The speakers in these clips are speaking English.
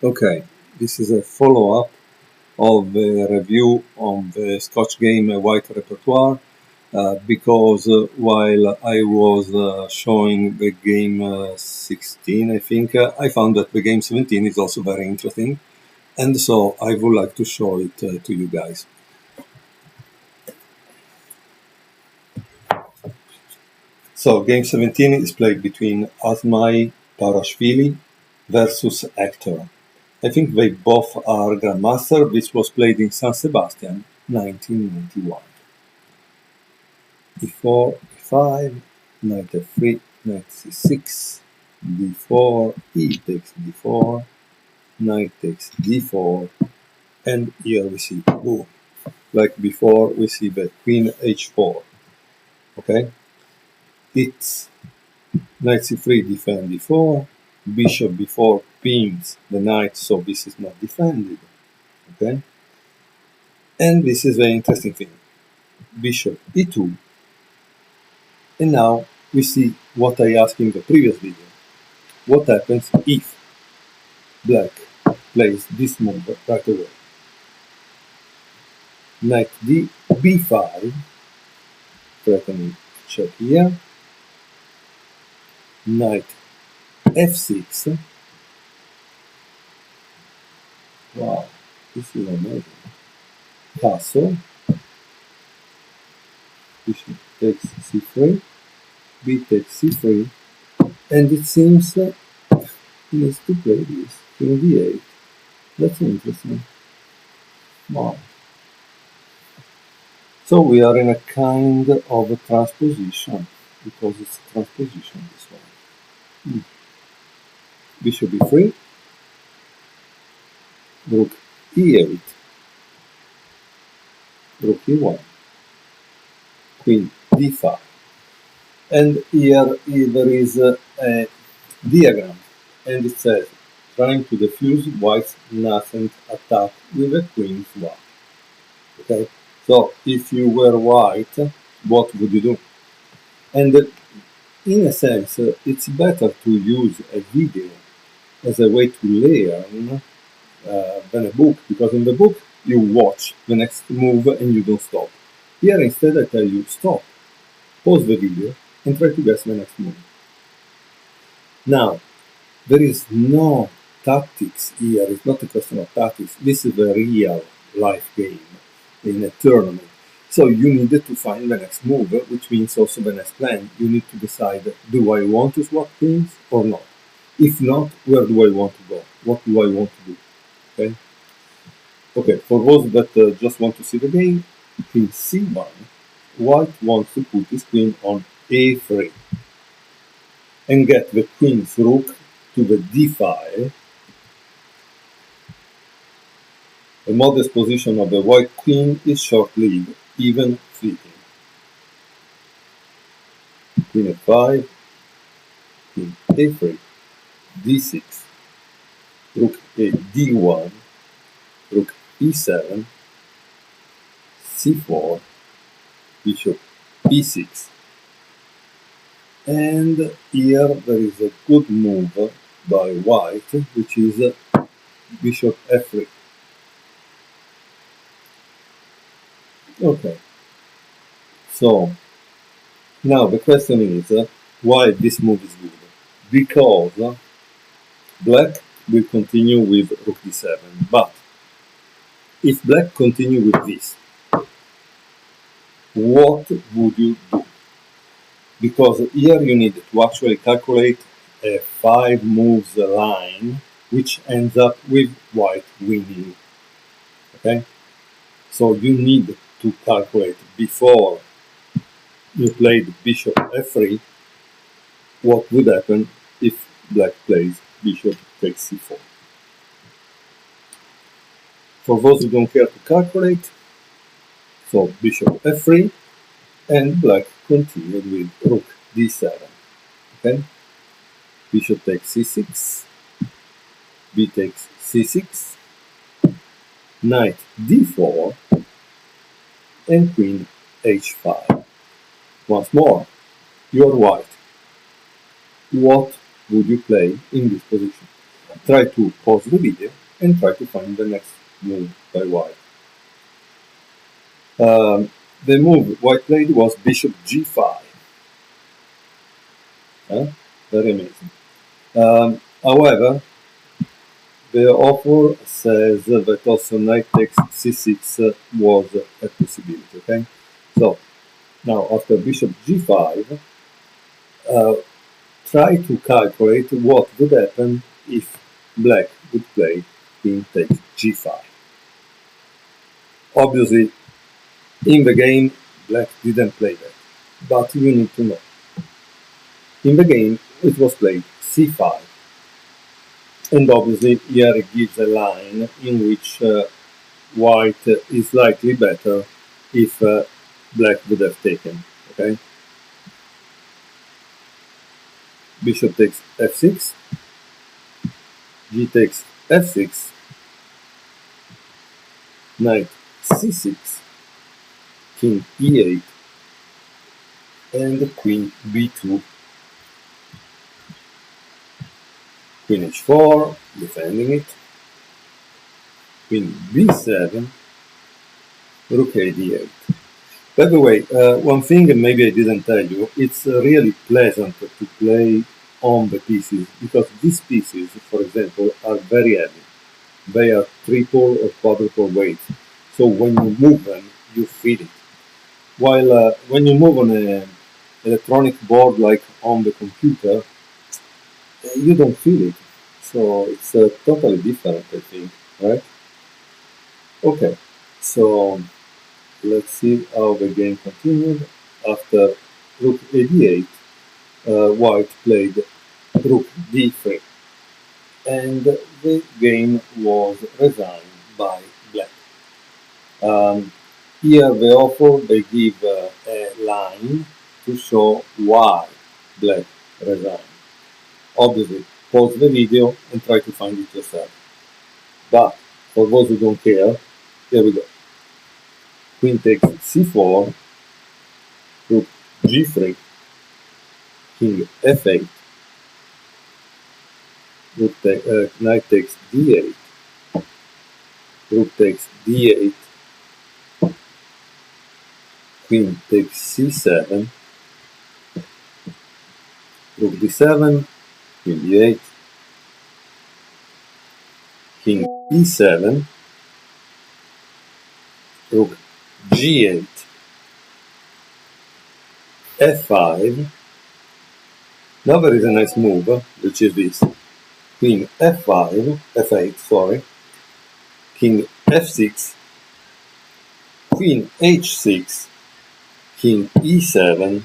Okay, this is a follow-up of the review on the Scotch Game white repertoire because while I was showing the game 16, I think, I found that the game 17 is also very interesting, and so I would like to show it to you guys. So game 17 is played between Asmai Parashvili versus Hector. I think they both are Grandmaster. This was played in San Sebastian, 1991. E4, E5, knight F3, knight C6, D4, E takes D4, knight takes D4, and here we see, boom, like before we see the queen H4, okay? It's knight C3, defend D4, bishop B4 pins the knight, so this is not defended, okay? And this is the interesting thing, bishop E2, and now we see what I asked in the previous video. What happens if black plays this move right away? Knight D, B5, threatening check here. Knight F6. Wow, this is amazing. Castle. Bishop takes C3. B takes C3. And it seems he needs to play this. King D8. That's interesting. Wow. So we are in a kind of a transposition, because it's a transposition this one. Bishop B3, Rook E8, Rook E1, Queen D5. And here there is a diagram, and it says, trying to defuse white's nascent attack with a queen swap. Okay, so if you were white, what would you do? And in a sense, it's better to use a video as a way to learn than a book, because in the book you watch the next move and you don't stop. Here instead I tell you stop, pause the video and try to guess the next move. Now, there is no tactics here, it's not a question of tactics, this is a real life game in a tournament. So you needed to find the next move, which means also the next plan. You need to decide, do I want to swap queens or not? If not, where do I want to go? What do I want to do? Okay. Okay, for those that just want to see the game, in C1, white wants to put his queen on A3 and get the queen's rook to the D file. The modest position of the white queen is short-lived, even fleeting. Queen F5, Queen A3, D6, Rook A D1, Rook E7, C4, Bishop E6. And here there is a good move by white, which is Bishop F3. Okay, so now the question is why this move is good? Because black will continue with Rook D7, but if black continue with this, what would you do? Because here you need to actually calculate a 5 moves line, which ends up with white winning. Okay, so you need to calculate before you played bishop f3 what would happen if black plays bishop takes c4. For those who don't care to calculate, so bishop f3 and black continued with rook d7. Okay, bishop takes c6, b takes c6, knight d4, and queen h5. Once more, you are white. What would you play in this position? try to pause the video and try to find the next move by white. The move white played was bishop g5. Very amazing. However, the author says that also knight takes c6 was a possibility. Okay, so now after bishop g5, try to calculate what would happen if black would play queen takes g5. Obviously, in the game, black didn't play that, but you need to know. In the game, it was played c5, and obviously here it gives a line in which white is likely better if black would have taken. Okay, bishop takes f6, g takes f6, knight c6, king e8, and queen b2, queen h4, defending it, queen b7, rook a d8. By the way, one thing maybe I didn't tell you, it's really pleasant to play on the pieces, because these pieces, for example, are very heavy. They are triple or quadruple weight, so when you move them, you feel it. While when you move on an electronic board like on the computer, you don't feel it. So it's totally different, I think, right? Okay, so let's see how the game continued. After rook a d8, white played rook d3, and the game was resigned by black. Here the author they give a line to show why black resigned. Obviously, pause the video and try to find it yourself. But for those who don't care, here we go. Queen takes c4, rook g3, king f8, knight takes d8, rook takes d8, queen takes c7, rook d7, queen d8, king e7, rook g8, f5. Now there is a nice move, which is this. Queen f5, f8, sorry, king f6, queen h6, king e7,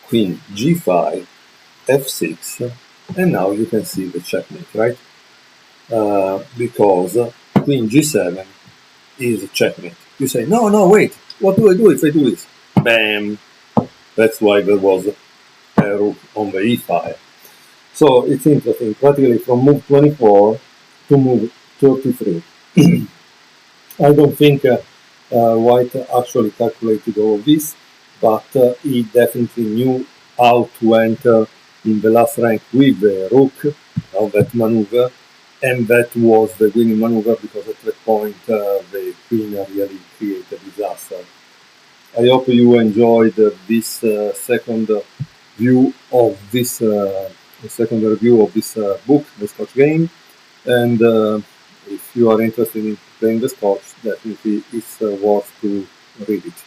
queen g5, f6, and now you can see the checkmate, right? Because queen g7 is a checkmate. You say, no, wait, what do I do if I do this? Bam! That's why there was a rook on the e5. So it's interesting, practically from move 24 to move 33. I don't think white actually calculated all of this, but he definitely knew how to enter in the last rank with the rook of that maneuver, and that was the winning maneuver, because at that point the queen really created disaster. I hope you enjoyed this second view of this second review of this book, The Scotch Game, and if you are interested in playing the Scotch, definitely it's worth to read it.